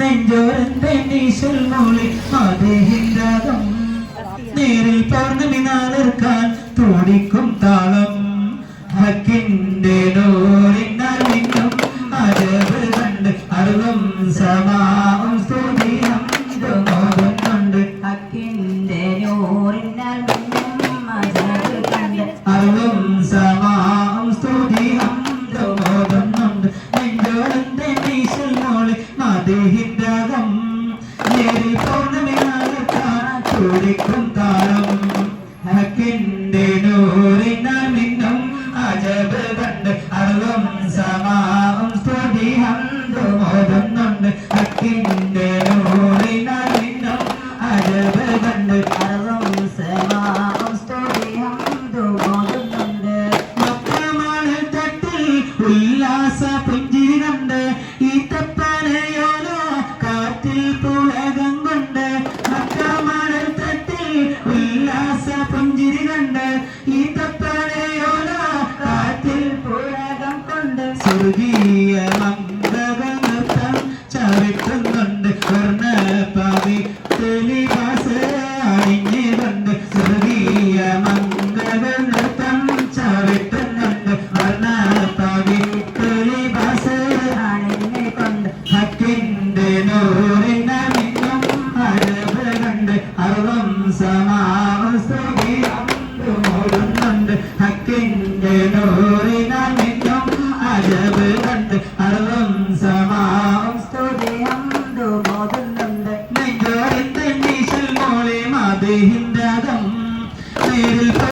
നെഞ്ചോരത്തെ നീശൽ മൂളി മാതേഹിന്ദാകം നേരിൽ പൗർണമി നാളിർക്കാൻ തോടിക്കും താളം ഹക്കിന്റെ നോറിനാൽ നിന്നും അജബ് കണ്ട് അറിവും സമാവും സ്തുതിയും മോദുന്നുണ്ട് ഹക്കിന്റെ നോറിനാൽ നിന്നും അജബ് കണ്ട് അറിവും സമാവും സ്തുതിയും മോദുന്നുണ്ട് നെഞ്ചോരത്തെ നീശൽ മൂളി മാതേഹിന്ദാകം നേരിൽ പൗർണമി നാളിർക്കാൻ തോടിക്കും താളം ഹക്കിന്റെ നൂറിനാൽ നിന്നും അജബ് കണ്ട് അറിവും സമാവും സ്തുതിയും മോദുന്നുണ്ട് ഹക്കിന്റെ നൂറിനാൽ നിന്നും അജബ് കണ്ട് അറിവും സമാവും സ്തുതിയും മോദുന്നുണ്ട് മക്രമാണ് തട്ടിൽ ഉല്ലാസ പുഞ്ചിരി കണ്ട് ഈത്തപ്പനയോലോ കാറ്റിൽ പുളകം കൊണ്ട് മക്രമാണ് തട്ടിൽ ഉല്ലാസ പുഞ്ചിരി കണ്ട് ഈത്തപ്പനയോലോ കാറ്റിൽ പുളകം കൊണ്ട് സ്വർഗീയ മന്ദക നൃത്തം ചവിട്ടുന്നുണ്ട് വർണ്ണ പാവി